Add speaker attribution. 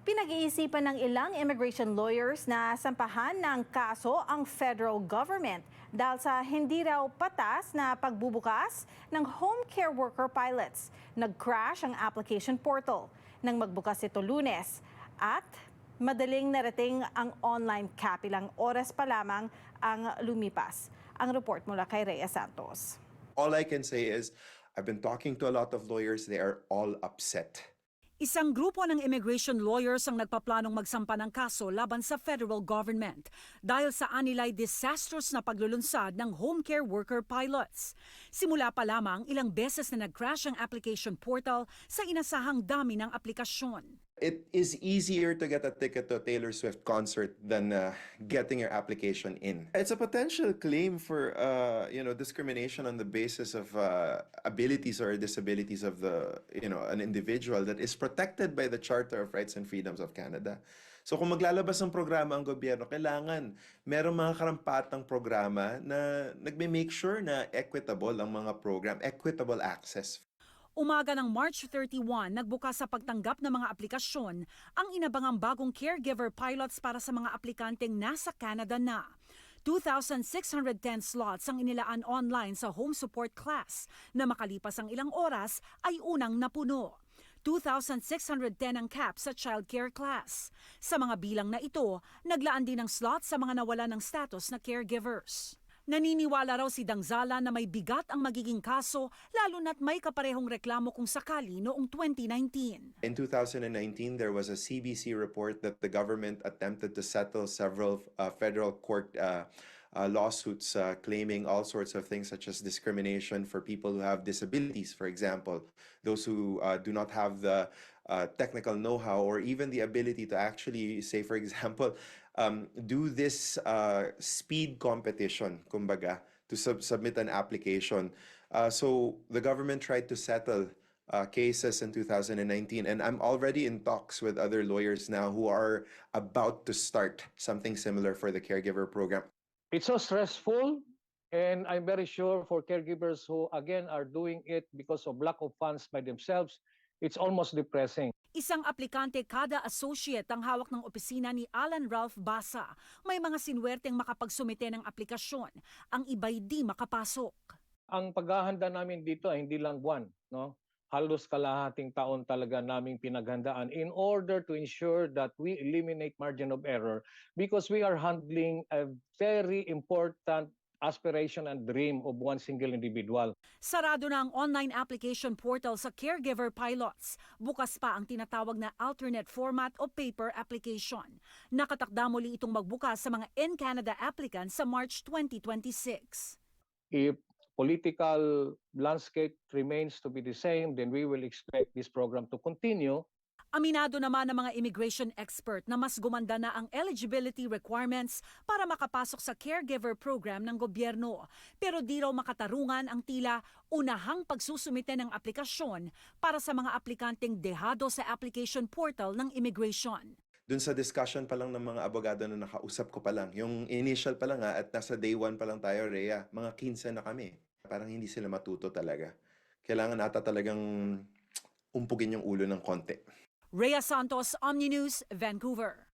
Speaker 1: Pinag-iisipan ng ilang immigration lawyers na sampahan ng kaso ang federal government dahil sa hindi raw patas na pagbubukas ng home care worker pilots. Nag-crash ang application portal nang magbukas ito Lunes at madaling narating ang online cap. Ilang oras pa lamang ang lumipas. Ang report mula kay Rhea Santos.
Speaker 2: All I can say is I've been talking to a lot of lawyers. They are all upset.
Speaker 3: Isang grupo ng immigration lawyers ang nagpaplanong magsampa ng kaso laban sa federal government dahil sa anilay disastrous na paglulunsad ng home care worker pilots. Simula pa lamang ilang beses na nag-crash ang application portal sa inasahang dami ng aplikasyon.
Speaker 2: It is easier to get a ticket to a Taylor Swift concert than getting your application in. It's a potential claim for discrimination on the basis of abilities or disabilities of an individual that is protected by the Charter of Rights and Freedoms of Canada. So kung maglalabas ng programa ang gobyerno, kailangan merong mga karampatang programa na nagme-make sure na equitable ang mga program, equitable access.
Speaker 3: Umaga ng March 31, nagbukas sa pagtanggap ng mga aplikasyon ang inabangang bagong caregiver pilots para sa mga aplikanteng nasa Canada na. 2,610 slots ang inilaan online sa home support class na makalipas ang ilang oras ay unang napuno. 2,610 ang cap sa childcare class. Sa mga bilang na ito, naglaan din ng slots sa mga nawala ng status na caregivers. Naniniwala raw si Dangzala na may bigat ang magiging kaso lalo na't may kaparehong reklamo kung sakali noong 2019.
Speaker 2: In 2019, there was a CBC report that the government attempted to settle several federal court lawsuits claiming all sorts of things such as discrimination for people who have disabilities, for example, those who do not have the technical know-how or even the ability to actually, say for example, do this speed competition, kumbaga, to submit an application. So the government tried to settle cases in 2019, and I'm already in talks with other lawyers now who are about to start something similar for the caregiver program.
Speaker 4: It's so stressful, and I'm very sure for caregivers who, again, are doing it because of lack of funds by themselves, it's almost depressing.
Speaker 3: Isang aplikante kada associate ang hawak ng opisina ni Alan Ralph Basa. May mga sinwerteng makapagsumite ng aplikasyon. Ang iba'y di makapasok.
Speaker 4: Ang paghahanda namin dito ay hindi lang buwan, no? Halos kalahating taon talaga naming pinaghandaan in order to ensure that we eliminate margin of error because we are handling a very important aspiration and dream of one single individual.
Speaker 3: Sarado na ang online application portal sa caregiver pilots. Bukas pa ang tinatawag na alternate format o paper application. Nakatakda muli itong magbukas sa mga in-Canada applicants sa March 2026.
Speaker 4: If political landscape remains to be the same, then we will expect this program to continue.
Speaker 3: Aminado naman ng mga immigration expert na mas gumanda na ang eligibility requirements para makapasok sa caregiver program ng gobyerno. Pero di raw makatarungan ang tila unahang pagsusumite ng aplikasyon para sa mga aplikanteng dehado sa application portal ng immigration.
Speaker 2: Dun sa discussion pa lang ng mga abogado na nakausap ko pa lang, yung initial pa lang at nasa day 1 pa lang tayo, Rhea, mga 15 na kami. Parang hindi sila matuto talaga. Kailangan ata talagang umpugin yung ulo ng konti.
Speaker 3: Rhea Santos, Omni News, Vancouver.